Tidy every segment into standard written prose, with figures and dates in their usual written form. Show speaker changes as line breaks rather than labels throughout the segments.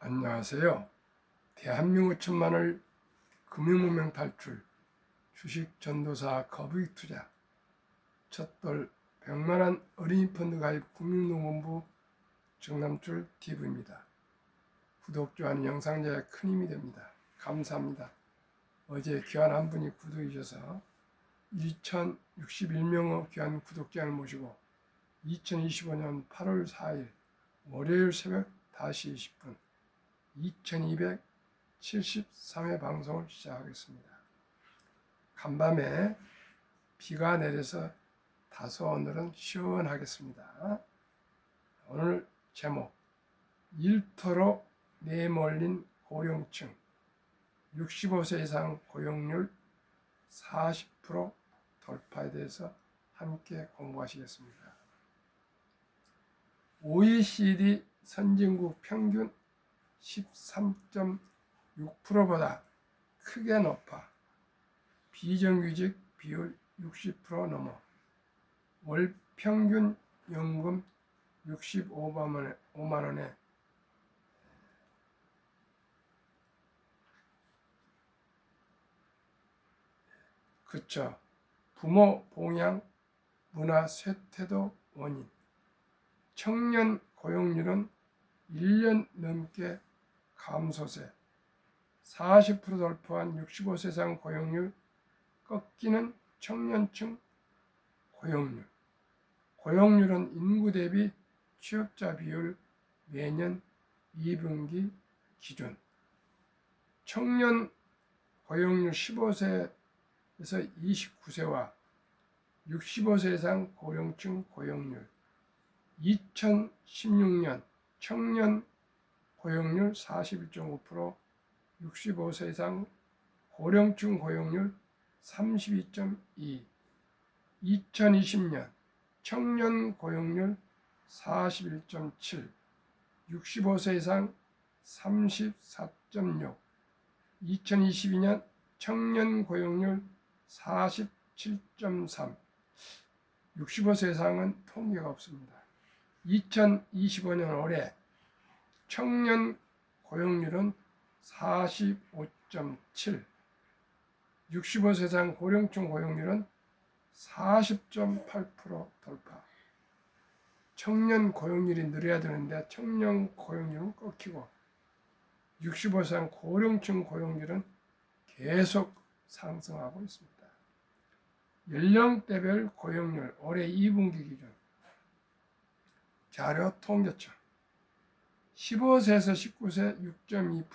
안녕하세요. 대한민국 천만을 금융문명 탈출, 주식 전도사 거부익 투자, 첫돌 100만원 어린이 펀드 가입 국민농원부 정남출 TV입니다. 구독, 좋아요는 영상 제작에 큰 힘이 됩니다. 감사합니다. 어제 귀한 한 분이 구독해 주셔서 2061명의 귀한 구독자를 모시고 2025년 8월 4일 월요일 새벽 5시 20분 2273회 방송을 시작하겠습니다. 간밤에 비가 내려서 다소 오늘은 시원하겠습니다. 오늘 제목, 일터로 내몰린 고령층 65세 이상 고용률 40% 돌파에 대해서 함께 공부하시겠습니다. OECD 선진국 평균 13.6%보다 크게 높아 비정규직 비율 60% 넘어 월 평균 연금 65만 원에 그쳐 부모 봉양 문화 쇠퇴도 원인, 청년 고용률은 1년 넘게 감소세, 40% 돌파한 65세 이상 고용률, 꺾이는 청년층 고용률. 고용률은 인구 대비 취업자 비율 매년 2분기 기준. 청년 고용률 15세에서 29세와 65세 이상 고령층 고용률. 2016년 청년 고용률 41.5%, 65세 이상 고령층 고용률 32.2%, 2020년 청년 고용률 41.7%, 65세 이상 34.6%, 2022년 청년 고용률 47.3%, 65세 이상은 통계가 없습니다. 2025년 올해 청년 고용률은 45.7%, 65세 이상 고령층 고용률은 40.8% 돌파. 청년 고용률이 늘어야 되는데 청년 고용률은 꺾이고 65세 이상 고령층 고용률은 계속 상승하고 있습니다. 연령대별 고용률 올해 2분기 기준 자료 통계청 15세에서 19세 6.2%,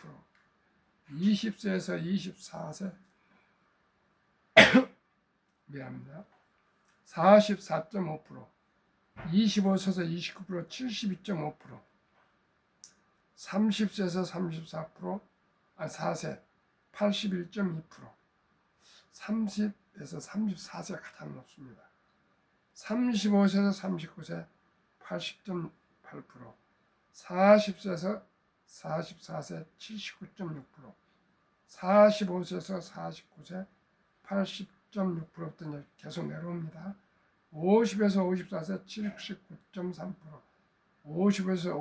20세에서 24세 미안합니다. 44.5%, 25세에서 29% 72.5%, 30세에서 34%, 4세 81.2%, 30에서 34세가 가장 높습니다. 35세에서 39세 80.8%, 40세에서 44세 79.6%, 45세에서 49세 80.6%부터 계속 내려옵니다. 50에서 54세 79.3%, 50에서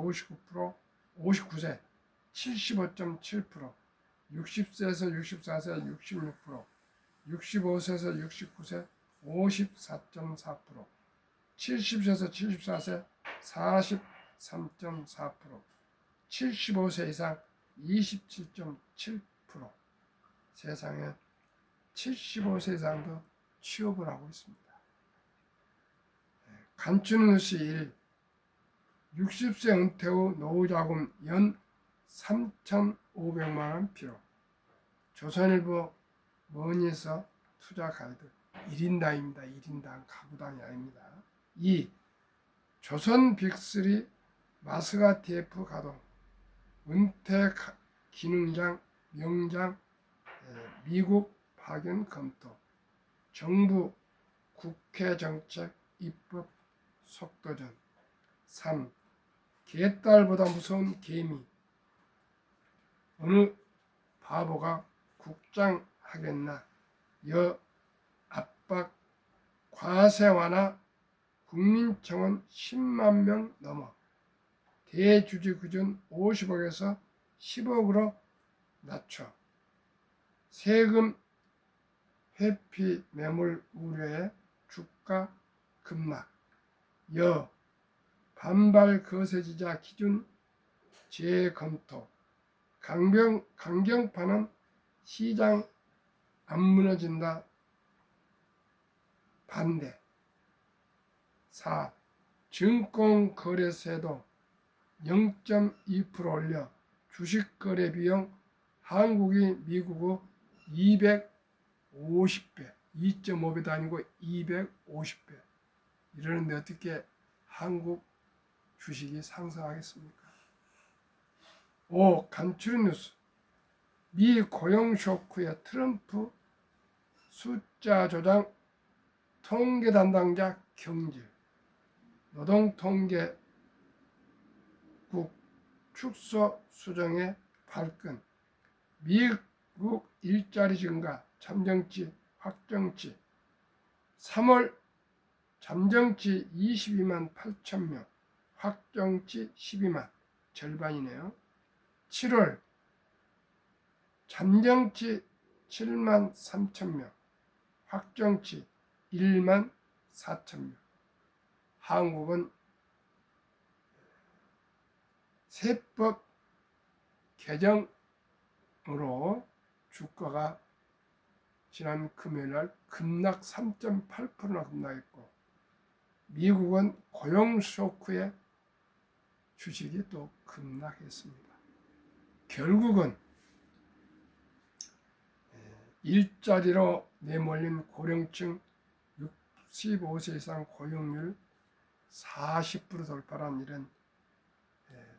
59세 75.7%, 60세에서 64세 66%, 65세에서 69세 54.4%, 70세에서 74세 43.4%, 75세 이상 27.7%. 세상에 75세 이상도 취업을 하고 있습니다. 간추는 뉴스 1. 60세 은퇴 후 노후자금 연 3,500만 원 필요. 조선일보 머니에서 투자 가이드 1인당입니다. 1인당 가구당이 아닙니다. 2. 조선 빅3 마스가 TF 가동, 은퇴 기능장 명장 미국 파견 검토, 정부 국회 정책 입법 속도전. 3. 개딸보다 무서운 개미, 어느 바보가 국장 하겠나, 여 압박 과세 완화 국민청원 10만 명 넘어 대주주 기준 50억에서 10억으로 낮춰 세금 회피 매물 우려에 주가 급락. 반발 거세지자 기준 재검토. 강경파는 시장 안 무너진다 반대. 4. 증권거래세도 0.2% 올려 주식거래 비용 한국이 미국의 250배, 2.5배도 아니고 250배. 이러는데 어떻게 한국 주식이 상승하겠습니까? 5. 간추린 뉴스. 미 고용 쇼크에 트럼프 숫자 조작 통계 담당자 경질. 노동통계국 축소 수정에 발끈. 미국 일자리 증가, 잠정치 확정치. 3월 잠정치 22만 8천 명, 확정치 12만, 절반이네요. 7월 잠정치 7만 3천 명, 확정치 1만 4천 명. 한국은 세법 개정으로 주가가 지난 금요일날 급락 3.8%나 급락했고, 미국은 고용 쇼크에 주식이 또 급락했습니다. 결국은 일자리로 내몰린 고령층 65세 이상 고용률 40% 돌파한 이런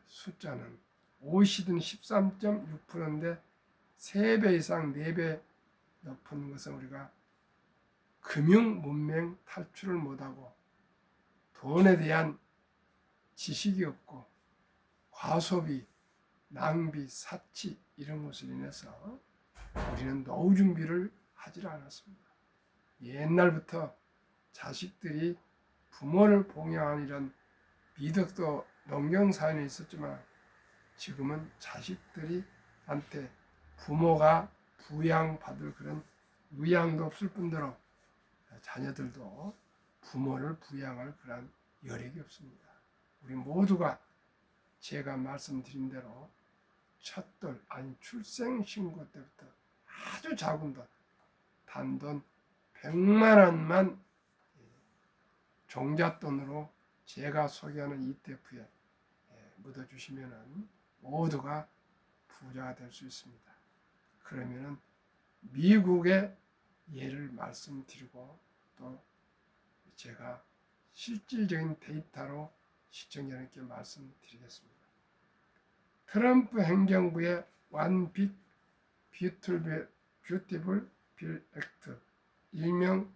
숫자는 OECD는 13.6%인데 3배 이상 4배 높은 것은 우리가 금융 문명 탈출을 못하고 돈에 대한 지식이 없고 과소비, 낭비, 사치 이런 것을 인해서 우리는 노후 준비를 하질 않았습니다. 옛날부터 자식들이 부모를 봉양하는 이런 미덕도 농경사회는 있었지만 지금은 자식들이 한테 부모가 부양받을 그런 의향도 없을 뿐더러 자녀들도 부모를 부양할 그런 여력이 없습니다. 우리 모두가 제가 말씀드린 대로 첫돌 아니 출생신고 때부터 아주 작은 돈, 단돈 100만 원만 종잣돈으로 제가 소개하는 ETF에 묻어주시면 모두가 부자가 될 수 있습니다. 그러면은 미국의 예를 말씀드리고 또 제가 실질적인 데이터로 시청자님께 말씀드리겠습니다. 트럼프 행정부의 One Big Beautiful Bill Act, 일명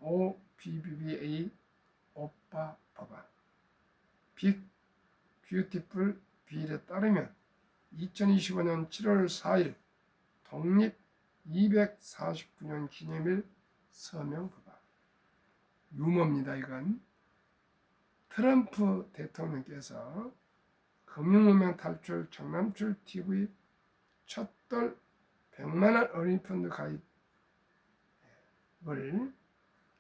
OBBBA 오빠 법안. 빅 뷰티풀 빌에 따르면 2025년 7월 4일 독립 249년 기념일 서명 법안. 유머입니다. 이건 트럼프 대통령께서 금융문명 탈출 정남출 TV 첫돌 100만원 어린이펀드 가입을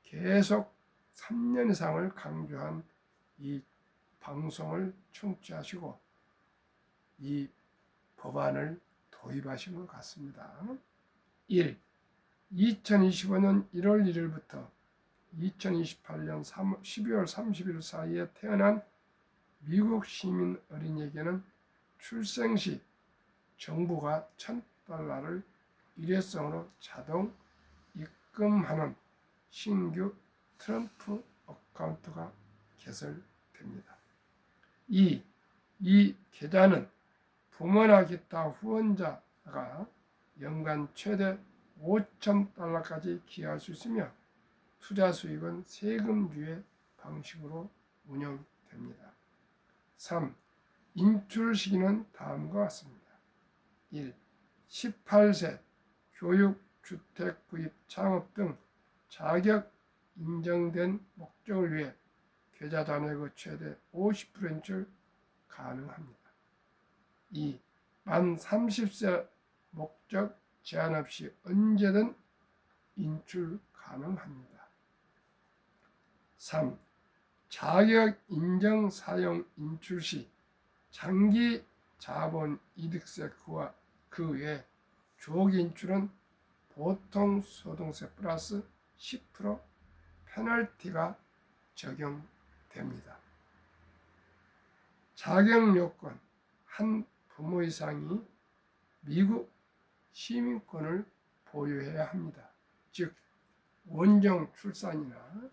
계속 3년 이상을 강조한 이 방송을 청취하시고 이 법안을 도입하신 것 같습니다. 1. 2025년 1월 1일부터 2028년 12월 30일 사이에 태어난 미국 시민 어린이에게는 출생 시 정부가 $1,000를 일회성으로 자동 입금하는 신규 트럼프 어카운트가 개설됩니다. 2. 이 계좌는 부모나 기타 후원자가 연간 최대 $5,000까지 기여할 수 있으며 투자 수익은 세금류의 방식으로 운영됩니다. 3. 인출 시기는 다음과 같습니다. 1. 18세 교육, 주택 구입, 창업 등 자격 인정된 목적을 위해 계좌 잔액의 최대 50% 인출 가능합니다. 2. 만 30세 목적 제한 없이 언제든 인출 가능합니다. 3. 자격 인정 사용 인출 시 장기 자본 이득세 그 외 조기 인출은 보통 소득세 플러스 10% 페널티가 적용됩니다. 자격 요건 한 부모 이상이 미국 시민권을 보유해야 합니다. 즉 원정 출산이나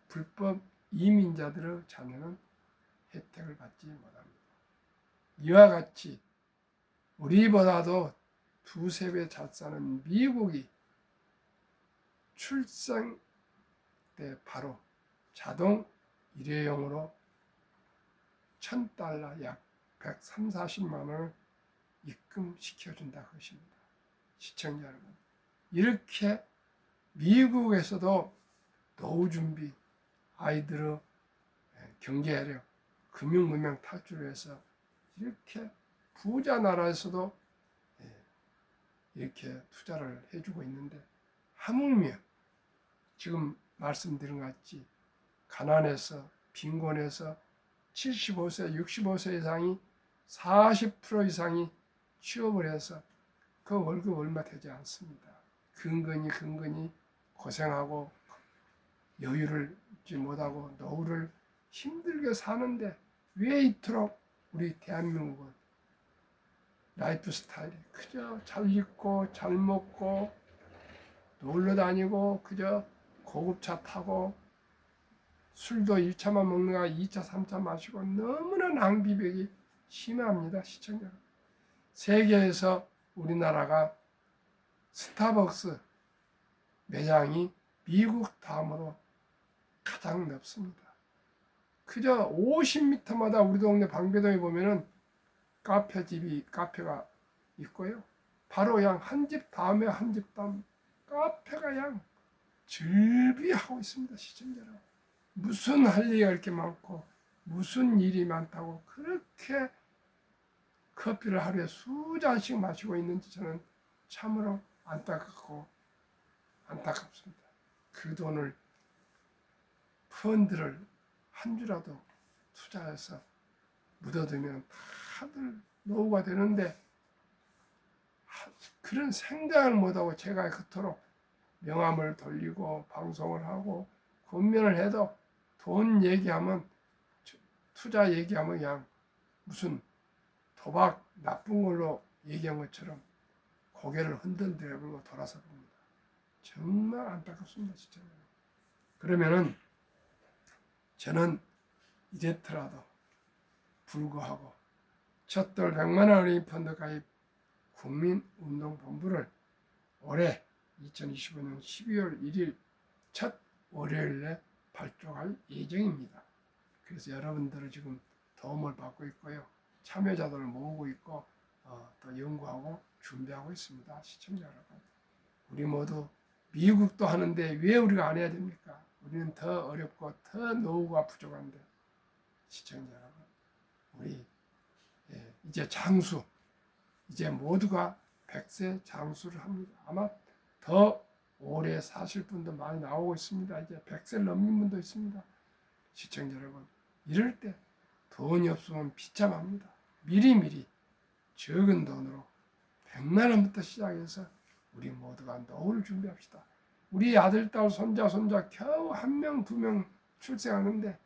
불법 이민자들의 자녀는 혜택을 받지 못합니다. 이와 같이 우리보다도 두세 배 잘 사는 미국이 출생 때 바로 자동 일회용으로 $1,000 약 130~140만 원을 입금시켜준다 것입니다. 시청자 여러분, 이렇게 미국에서도 노후 준비, 아이들의 경제력, 금융문명 탈출을 해서 이렇게 부자 나라에서도 이렇게 투자를 해주고 있는데, 하물며 지금 말씀드린 것 같이 가난해서 빈곤해서 75세, 65세 이상이 40% 이상이 취업을 해서 그 월급 얼마 되지 않습니다. 근근히 고생하고 여유를 얻지 못하고 노후를 힘들게 사는데 왜 이토록 우리 대한민국은 라이프 스타일이 그저 잘 입고 잘 먹고 놀러 다니고 그저 고급차 타고 술도 1차만 먹느라 2차, 3차 마시고 너무나 낭비벽이 심합니다. 시청자. 세계에서 우리나라가 스타벅스 매장이 미국 다음으로 가장 넓습니다. 그저 50m마다 우리 동네 방배동에 보면은 카페가 있고요. 바로 그냥 한 집 다음에 한 집 다음 카페가 그냥 즐비하고 있습니다. 시청자로. 무슨 할 얘기가 이렇게 많고 무슨 일이 많다고 그렇게 커피를 하루에 수잔씩 마시고 있는지 저는 참으로 안타깝습니다. 그 돈을 펀드를 한 주라도 투자해서 묻어두면 다들 노후가 되는데 그런 생각을 못하고 제가 그토록 명함을 돌리고 방송을 하고 권면을 해도 돈 얘기하면 투자 얘기하면 그냥 무슨 도박 나쁜 걸로 얘기한 것처럼 고개를 흔들대고 돌아서 봅니다. 정말 안타깝습니다. 진짜. 그러면은 저는 이랬더라도 불구하고 첫돌 100만 원 어린이 펀드 가입 국민운동본부를 올해 2025년 12월 1일 첫 월요일에 발족할 예정입니다. 그래서 여러분들은 지금 도움을 받고 있고요. 참여자들을 모으고 있고 또 연구하고 준비하고 있습니다. 시청자 여러분. 우리 모두 미국도 하는데 왜 우리가 안 해야 됩니까? 우리는 더 어렵고 더 노후가 부족한데 시청자 여러분. 우리 이제 장수, 이제 모두가 100세 장수를 합니다. 아마 더 오래 사실 분도 많이 나오고 있습니다. 이제 100세를 넘긴 분도 있습니다. 시청자 여러분, 이럴 때 돈이 없으면 비참합니다. 미리미리 적은 돈으로 100만 원부터 시작해서 우리 모두가 노후를 준비합시다. 우리 아들, 딸, 손자 겨우 1명, 2명 출생하는데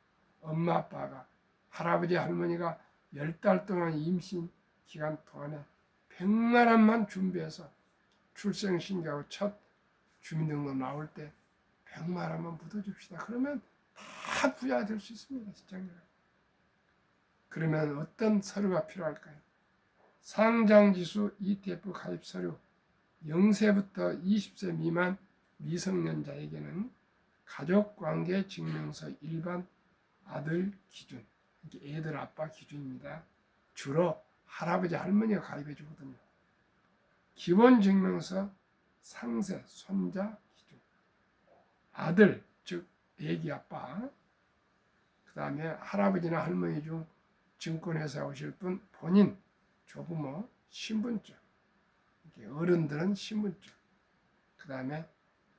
엄마, 아빠가 할아버지, 할머니가 10달 동안 임신 기간 동안에 100만 원만 준비해서 출생신고하고 첫 주민등록 나올 때 100만 원만 묻어줍시다. 그러면 다 부자가 될 수 있습니다. 시청자. 그러면 어떤 서류가 필요할까요? 상장지수 ETF 가입 서류, 0세부터 20세 미만 미성년자에게는 가족관계 증명서 일반 아들 기준, 이게 애들 아빠 기준입니다. 주로 할아버지 할머니가 가입해 주거든요. 기본 증명서 상세 손자 기준, 아들 즉 애기 아빠, 그 다음에 할아버지나 할머니 중 증권회사에 오실 분 본인 조부모 신분증, 어른들은 신분증, 그 다음에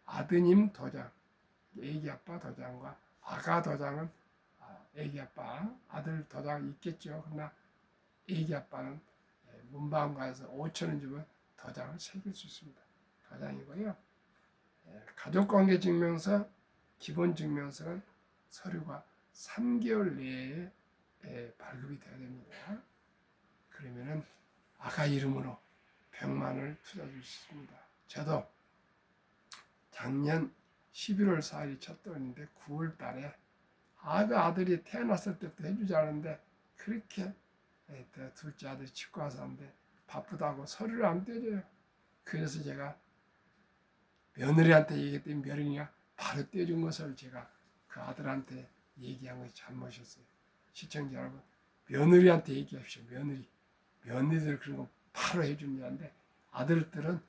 아드님 도장, 애기 아빠 도장과 아가 도장은 애기 아빠, 아들 도장 있겠죠. 그러나 애기 아빠는 문방가에서 5,000원 주면 도장을 새길 수 있습니다. 도장이고요. 가족관계 증명서, 기본 증명서는 서류가 3개월 내에 발급이 돼야 됩니다. 그러면은 아가 이름으로 100만 원을 투자해 줄 수 있습니다. 저도 작년 11월 4일이 첫 돌인데 9월 달에 아들이 태어났을 때부터 해주지 않았는데 그렇게 둘째 아들이 치과 와서 하는데 바쁘다고 서류를 안 떼줘요. 그래서 제가 며느리한테 얘기했더니 며느리가 바로 떼준 것을 제가 그 아들한테 얘기한 것이 잘못이었어요. 시청자 여러분, 며느리한테 얘기하십시오. 며느리들 그런 거 바로 해줍니다는데 아들들은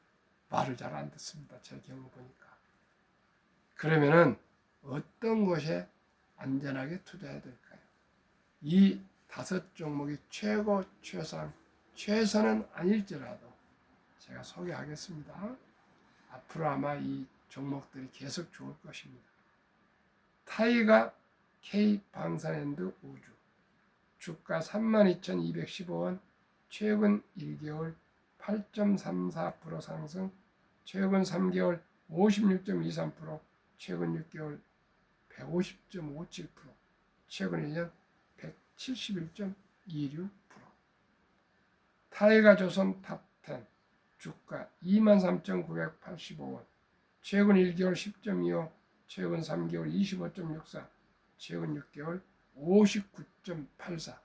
말을 잘 안 듣습니다. 제 경우 보니까. 그러면은 어떤 곳에 안전하게 투자해야 될까요? 이 5종목이 최고, 최상, 최선은 아닐지라도 제가 소개하겠습니다. 앞으로 아마 이 종목들이 계속 좋을 것입니다. 타이가 K방산앤드 우주 주가 32,215원, 최근 1개월 8.34% 상승, 최근 3개월 56.23%, 최근 6개월 150.57%, 최근 1년 171.26%. 타이가 조선 탑10 주가 23,985원, 최근 1개월 10.25, 최근 3개월 25.64, 최근 6개월 59.84. 자,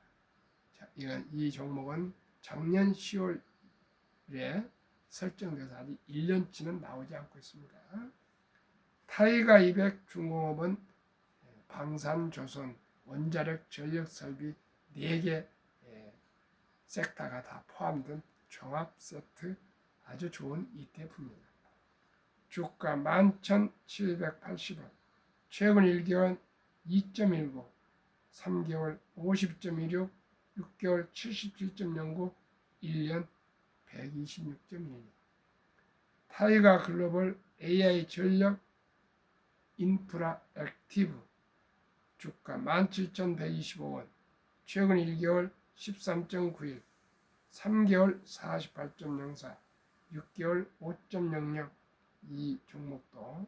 이 종목은 작년 10월에 설정돼서 아직 1년치는 나오지 않고 있습니다. 타이가 200 중공업은 방산조선, 원자력, 전력설비 4개 섹터가 다 포함된 종합 세트 아주 좋은 ETF입니다. 주가 11,780원, 최근 1개월 2.19, 3개월 50.16, 6개월 77.09, 1년 126.16. 타이가 글로벌 AI 전력 인프라 액티브 주가 17,125원, 최근 1개월 13.91, 3개월 48.04, 6개월 5.00. 이 종목도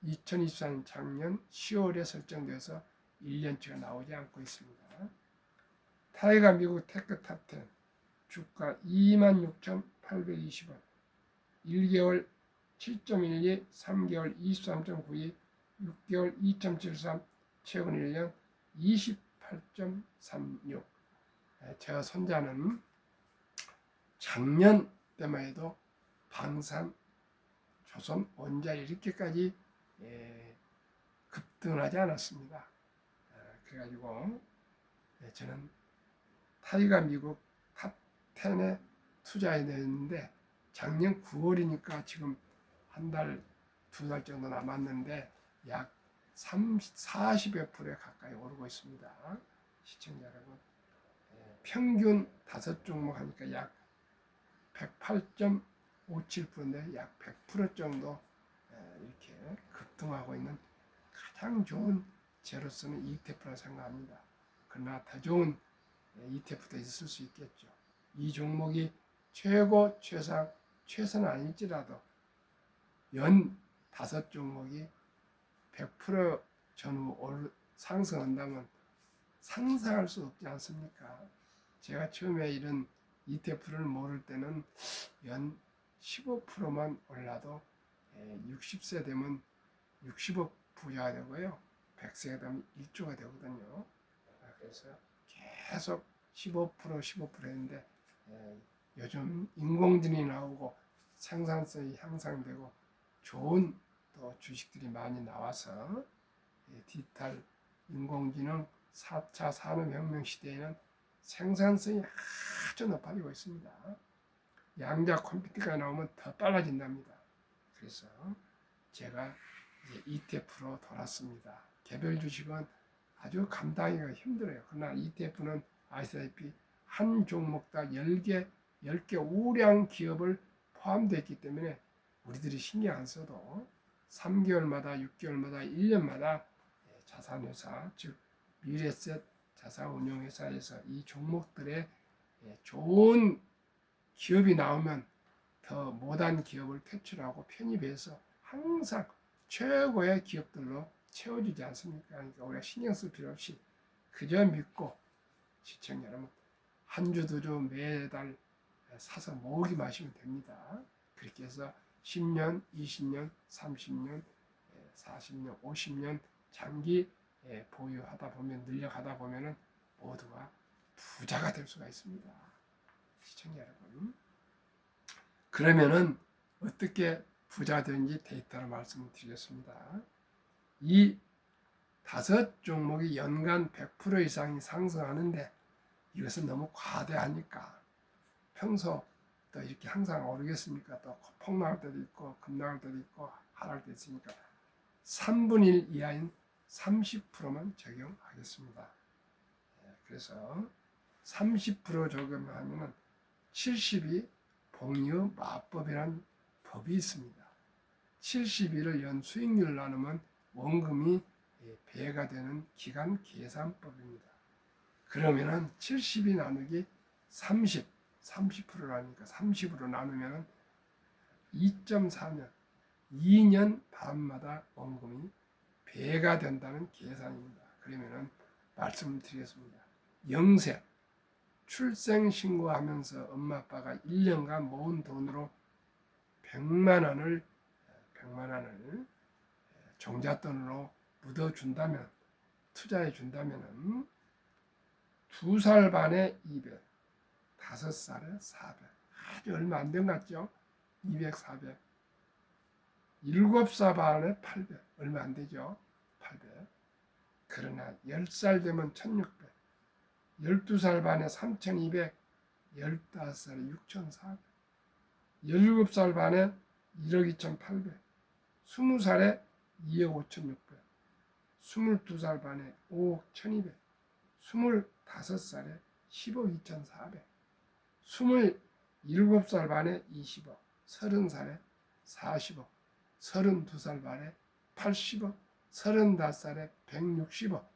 2024년 작년 10월에 설정돼서 1년치가 나오지 않고 있습니다. 타이가 미국 테크 탑10 주가 26,820원, 1개월 7.12, 3개월 23.92, 6개월 2.73, 최근 1년 28.36. 제가 손자는 작년 때만 해도 방산, 조선, 원자 이렇게까지 급등을 하지 않았습니다. 그래가지고 저는 타이가 미국 탑10에 투자해야 되는데 작년 9월이니까 지금 한 달, 2달 정도 남았는데 약 40여 프로에 가까이 오르고 있습니다. 시청자 여러분, 평균 5종목 하니까 약 108.57%인데 약 100% 정도 이렇게 급등하고 있는 가장 좋은 제로서는 ETF라고 생각합니다. 그러나 더 좋은 ETF도 있을 수 있겠죠. 이 종목이 최고, 최상, 최선은 아닐지라도 연 5종목이 100% 전후 상승한다면 상상할 수 없지 않습니까? 제가 처음에 이런 ETF를 모를 때는 연 15%만 올라도 60세 되면 60억 부자가 되고요. 100세가 되면 1조가 되거든요. 그래서 계속 15% 했는데 요즘 인공지능이 나오고 생산성이 향상되고 좋은 또 주식들이 많이 나와서 디지털 인공지능 4차 산업혁명 시대에는 생산성이 아주 높아지고 있습니다. 양자 컴퓨터가 나오면 더 빨라진답니다. 그래서 제가 이제 ETF로 돌았습니다. 개별 주식은 아주 감당하기가 힘들어요. 그러나 ETF는 아시다시피 한 종목당 10개 우량 기업을 포함되어 있기 때문에 우리들이 신경 안 써도 3개월마다 6개월마다 1년마다 자산회사 즉 미래셋 자산운용회사에서 이 종목들의 좋은 기업이 나오면 더 못한 기업을 퇴출하고 편입해서 항상 최고의 기업들로 채워주지 않습니까? 그러니까 우리가 신경 쓸 필요 없이 그저 믿고 시청자 여러분 한 주 두 주 매달 사서 모으기만 하시면 됩니다. 그렇게 해서 10년, 20년, 30년, 40년, 50년 장기 보유하다 보면 늘려가다 보면은 모두가 부자가 될 수가 있습니다. 시청자 여러분. 그러면은 어떻게 부자 되는지 데이터로 말씀드리겠습니다. 이 5종목이 연간 100% 이상이 상승하는데 이것은 너무 과대하니까 평소 또 이렇게 항상 오르겠습니까? 또 폭락할 때도 있고 급락할 때도 있고 하락할 때도 있으니까 3분의 1 이하인 30%만 적용하겠습니다. 그래서 30% 적용하면 70이 복리의 마법이라는 법이 있습니다. 70일을 연 수익률 나누면 원금이 배가 되는 기간 계산법입니다. 그러면은 70이 나누기 30%라니까 30으로 나누면 2.4년, 2년 반마다 원금이 배가 된다는 계산입니다. 그러면은 말씀드리겠습니다. 영세, 출생신고하면서 엄마 아빠가 1년간 모은 돈으로 100만 원을 종잣돈으로 묻어준다면, 투자해 준다면 2살 반에 200, 5살에 400, 아주 얼마 안 된 것 같죠? 200, 400, 7살 반에 800, 얼마 안 되죠? 800. 그러나 10살 되면 1600, 12살 반에 3200, 15살에 6400, 17살 반에 1억 2800, 20살에 2억 5600, 22살 반에 5억 1200, 25살에 10억 2400, 27살 반에 20억, 30살에 40억, 32살 반에 80억, 35살에 160억,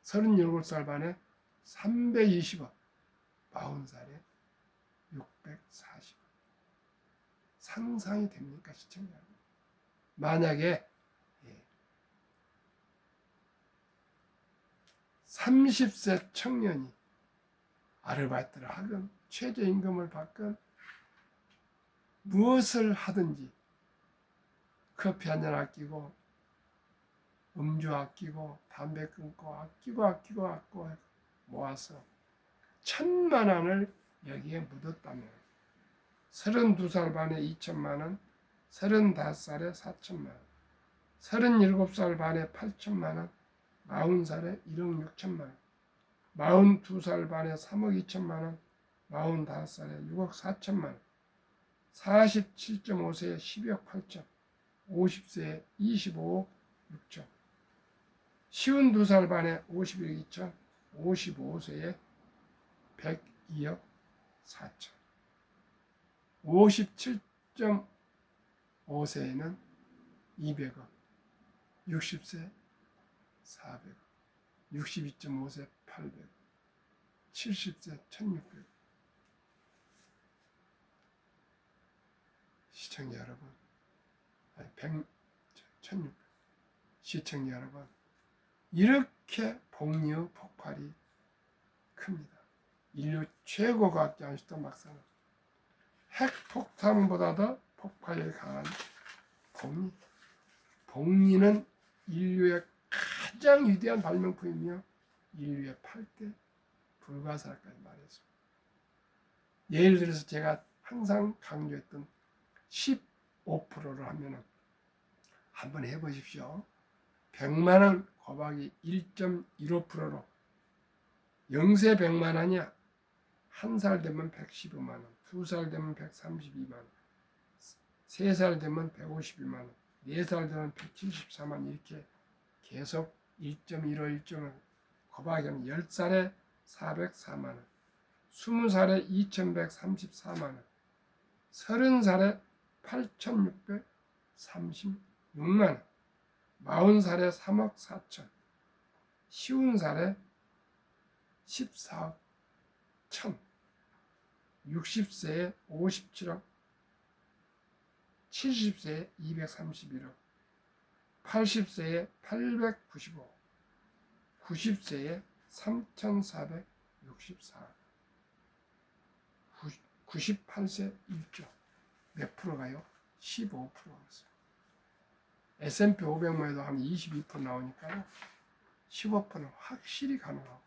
37살 반에 320억, 40살에 640억. 상상이 됩니까, 시청자? 만약에 30세 청년이 아르바이트를 하건 최저임금을 받건 무엇을 하든지 커피 한잔 아끼고 음주 아끼고 담배 끊고 아끼고 모아서 1,000만 원을 여기에 묻었다면 32살 반에 2천만 원, 35살에 4천만 원, 37살 반에 8천만 원, 40살에 1억 6천만 원, 42살 반에 3억 2천만 원, 45살에 6억 4천만 원, 47.5세에 12억 8천, 50세에 25억 6천, 52살 반에 51억 2천, 55세에 102억 4천, 57.5세에는 200억, 60세 400억, 62.5세 800억, 70세 1600억. 시청자 여러분, 1600억. 시청자 여러분, 이렇게 복리의 폭발이 큽니다. 인류 최고 과학자 아인슈타인 박사는 핵폭탄보다도 폭발력이 강한 복리. 복리는 인류의 가장 위대한 발명품이며 인류의 8대 불가사까지 말했습니다. 예를 들어서 제가 항상 강조했던 15%를 하면은 한번 해보십시오. 100만 원 곱하기 1.15%로 영세 100만 원이야. 1살 되면 115만 원, 2살 되면 132만 원, 3살 되면 151만 원, 4살 되면 174만 원, 이렇게 계속 1.15 곱하기 하면 10살에 404만 원, 20살에 2134만 원, 30살에 8636만 원, 40살에 3억 4천, 50살에 14억 1천, 60세에 57억, 70세에 231억, 80세에 895억, 90세에 3,464억, 98세 1조. 몇 프로가요? 15%였어요. S&P 500만 해도 한 22% 나오니까요. 15%는 확실히 가능하고,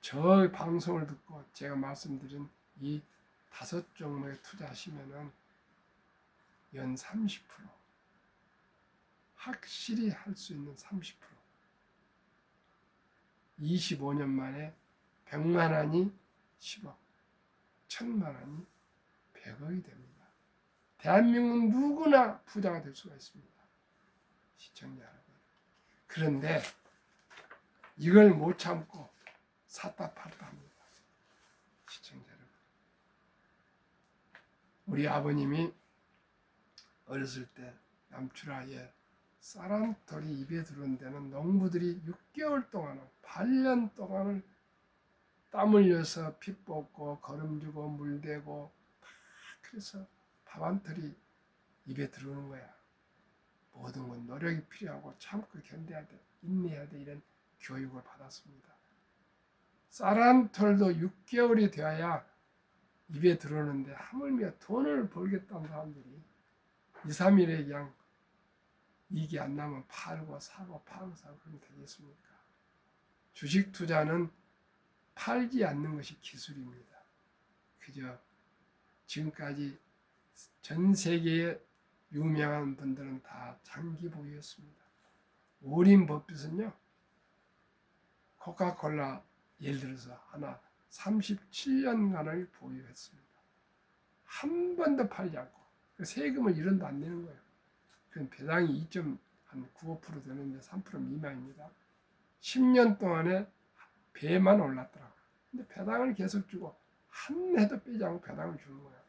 저 방송을 듣고 제가 말씀드린 이 5종목에 투자하시면은 연 30%, 확실히 할 수 있는 30%. 25년 만에 100만 원이 10억, 1000만 원이 100억이 됩니다. 대한민국 누구나 부자가 될 수가 있습니다. 시청자 여러분. 그런데 이걸 못 참고 샀다 팔다 합니다. 시청자 여러분. 우리 아버님이 어렸을 때 남추라에 쌀 한 톨이 입에 들어온 데는 농부들이 6개월 동안, 8년 동안을 땀 흘려서 피 뽑고 거름주고 물대고 그래서 밥 한 톨이 입에 들어오는 거야. 모든 건 노력이 필요하고 참고 견뎌야 돼, 인내해야 돼, 이런 교육을 받았습니다. 쌀 한 톨도 6개월이 되어야 입에 들어오는데 하물며 돈을 벌겠다는 사람들이 2, 3일에 그냥 이익이 안 나면 팔고 사고 팔고 사고 그러면 되겠습니까? 주식 투자는 팔지 않는 것이 기술입니다. 그저 지금까지 전 세계의 유명한 분들은 다 장기 보유했습니다. 워린 버핏은요, 코카콜라 예를 들어서 하나 37년간을 보유했습니다. 한 번도 팔지 않고 세금을 1원도 안 내는 거예요. 그럼 배당이 2.95% 되는데 3% 미만입니다. 10년 동안에 배만 올랐더라고요. 근데 배당을 계속 주고 한 해도 빼지 않고 배당을 주는 거예요.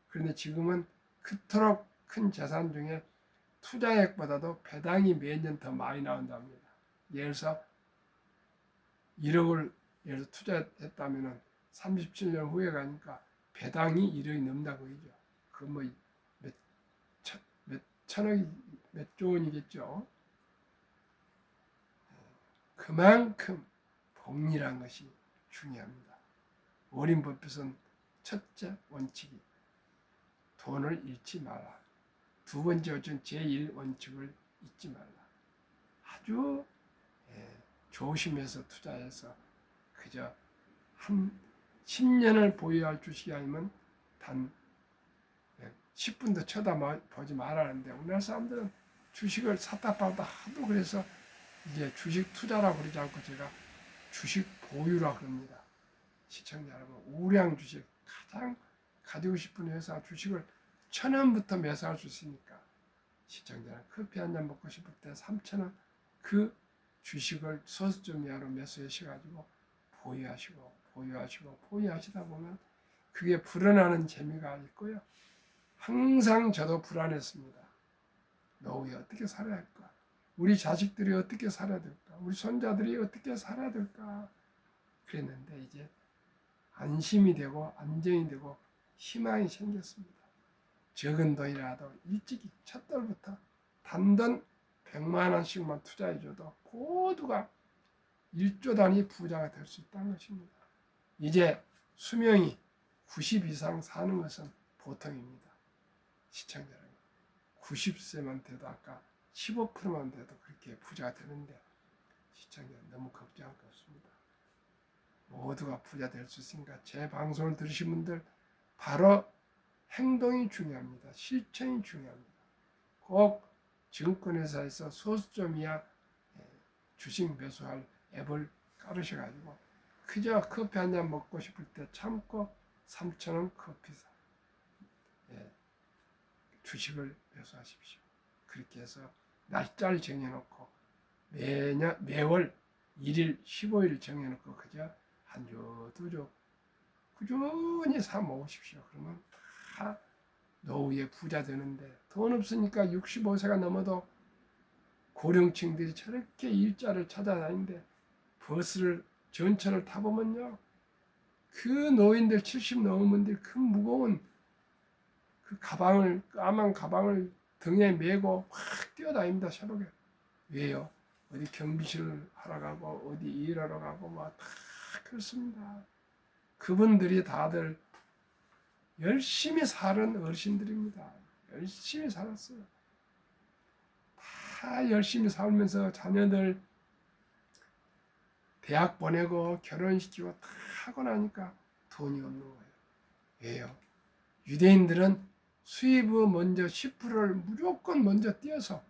그런데 지금은 그토록 큰 재산 중에 투자액보다도 배당이 매년 더 많이 나온답니다. 예를 들어서 1억을 예를 들어 투자했다면 37년 후에 가니까 배당이 1억이 넘는다고 그러죠. 그 뭐 몇 천억이 몇 조 원이겠죠. 그만큼 복리란 것이 중요합니다. 워린 버핏은 첫째 원칙이 돈을 잃지 마라. 두 번째 원칙은 제1 원칙을 잊지 말라. 아주 조심해서 투자해서 그저 한 10년을 보유할 주식이 아니면 단 10분도 쳐다보지 말라는데, 우리나라 사람들은 주식을 샀다 팔다 하도 그래서 이제 주식 투자라고 그러지 않고 제가 주식 보유라고 그럽니다. 시청자 여러분, 우량 주식, 가장 가지고 싶은 회사 주식을 1,000원부터 매수할 수 있으니까 시청자 여러분, 커피 한 잔 먹고 싶을 때 3,000원 그 주식을 소수점 이하로 매수하셔가지고 보유하시다 보면 그게 불어나는 재미가 있고요. 항상 저도 불안했습니다. 노후에 어떻게 살아야 할까? 우리 자식들이 어떻게 살아야 될까? 우리 손자들이 어떻게 살아야 될까? 그랬는데 이제 안심이 되고 안정이 되고 희망이 생겼습니다. 적은 돈이라도 일찍이 첫 달부터 단돈 100만 원씩만 투자해줘도 모두가 1조 단위 부자가 될 수 있다는 것입니다. 이제 수명이 90 이상 사는 것은 보통입니다. 시청자 여러분, 90세만 돼도 아까 15%만 돼도 그렇게 부자가 되는데 시청자 너무 걱정할 거 없습니다. 모두가 부자 될 수 있으니까 제 방송을 들으신 분들 바로 행동이 중요합니다. 실천이 중요합니다. 꼭 증권회사에서 소수점 이하 주식 매수할 앱을 깔으셔가지고 그저 커피 한 잔 먹고 싶을 때 참고 3,000원 커피 주식을 매수하십시오. 그렇게 해서 날짜를 정해놓고 매월 1일, 15일 정해놓고 그저 한 주, 두 주 꾸준히 사 모으십시오. 그러면 다 노후에 부자 되는데, 돈 없으니까 65세가 넘어도 고령층들이 저렇게 일자를 찾아다니는데 버스를 전철을 타보면요, 그 노인들 70 넘은 분들 그 무거운 그 가방을, 까만 가방을 등에 메고 확 뛰어다닙니다. 새벽에. 왜요? 어디 경비실 하러 가고 어디 일하러 가고 막 다 그렇습니다. 그분들이 다들 열심히 사는 어르신들입니다. 열심히 살았어요. 다 열심히 살면서 자녀들 대학 보내고 결혼시키고 다 하고 나니까 돈이 없는 거예요. 왜요? 유대인들은 수입을 먼저 10%를 무조건 먼저 띄어서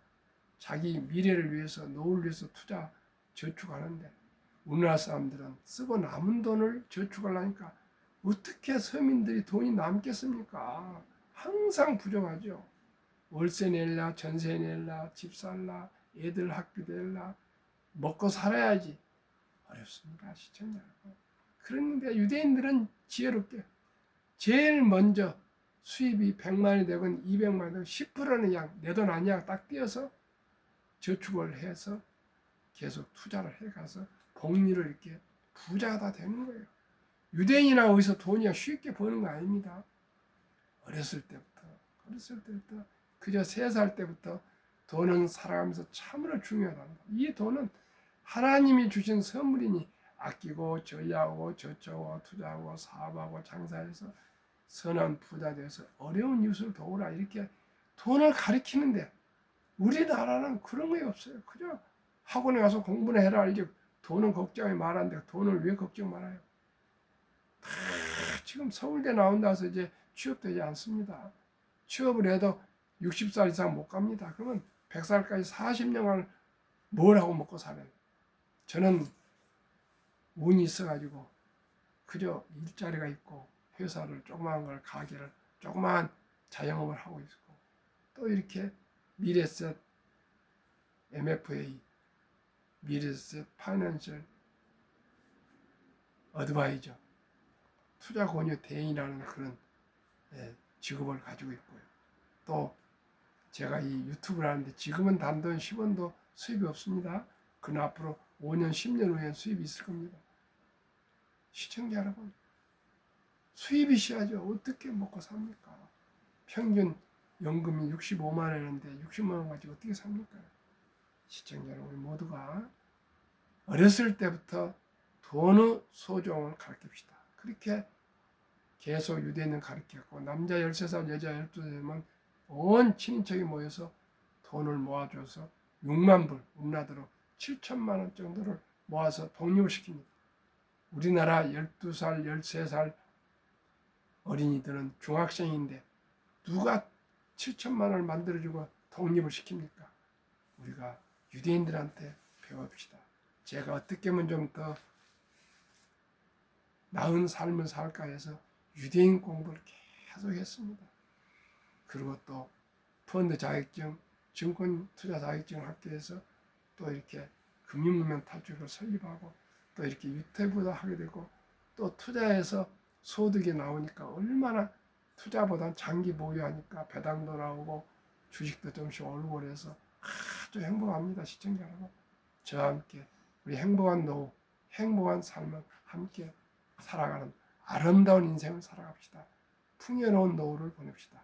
자기 미래를 위해서, 노후를 위해서 저축하는데, 우리나라 사람들은 쓰고 남은 돈을 저축하려니까 어떻게 서민들이 돈이 남겠습니까? 항상 부족하죠. 월세 낼라, 전세 낼라, 집 살라, 애들 학비 낼라, 먹고 살아야지. 어렵습니다, 시청자 여러분. 그런데 유대인들은 지혜롭게 제일 먼저 수입이 100만이 되건 200만이 되건 10%는 그냥 내 돈 아니야 딱 띄어서 저축을 해서 계속 투자를 해가서 복리를 이렇게 부자가 다 되는 거예요. 유대인이나 어디서 돈이 쉽게 버는 거 아닙니다. 어렸을 때부터 그저 3살 때부터 돈은 살아가면서 참으로 중요하답니다. 이 돈은 하나님이 주신 선물이니 아끼고 전략하고 저축하고 투자하고 사업하고 장사해서 선한 부자 되어서 어려운 이웃을 도우라, 이렇게 돈을 가리키는데, 우리나라는 그런 게 없어요. 그저 학원에 가서 공부나 해라 알지, 돈은 걱정이 말한데 돈을 왜 걱정 말아요? 다 지금 서울대 나온다 해서 이제 취업되지 않습니다. 취업을 해도 60살 이상 못 갑니다. 그러면 100살까지 40년을 뭘 하고 먹고 살아요? 저는 운이 있어가지고 그저 일자리가 있고 회사를 조그마한 걸, 가게를 조그마한 자영업을 하고 있고, 또 이렇게 미래셋 MFA, 미래셋 파이낸셜 어드바이저, 투자 권유 대행이라는 그런 직업을 가지고 있고요. 또 제가 이 유튜브를 하는데 지금은 단돈 10원도 수입이 없습니다. 그러나 앞으로 5년, 10년 후에 수입이 있을 겁니다. 시청자 여러분, 수입이 있어야죠. 어떻게 먹고 삽니까? 평균 연금이 65만 원인데 60만 원 가지고 어떻게 삽니까? 시청자 여러분, 모두가 어렸을 때부터 돈의 소중을 가르칩시다. 그렇게 계속 유대인은 가르쳤고, 남자 13살, 여자 12살이면 온 친인척이 모여서 돈을 모아줘서 6만 불, 우리나라로 7천만 원 정도를 모아서 독립을 시킵니다. 우리나라 12살, 13살 어린이들은 중학생인데 누가 7천만 원을 만들어주고 독립을 시킵니까? 우리가 유대인들한테 배웁시다. 제가 어떻게 하면 좀 더 나은 삶을 살까 해서 유대인 공부를 계속 했습니다. 그리고 또 펀드 자격증, 증권 투자 자격증을 학교에서 또 이렇게 금융문명 탈출을 설립하고, 또 이렇게 유튜브도 하게 되고, 또 투자해서 소득이 나오니까 얼마나, 투자보단 장기 보유하니까 배당도 나오고 주식도 좀씩 오르고 그래서 아주 행복합니다. 시청자 여러분, 저와 함께 우리 행복한 노후, 행복한 삶을 함께 살아가는 아름다운 인생을 살아갑시다. 풍요로운 노후를 보냅시다.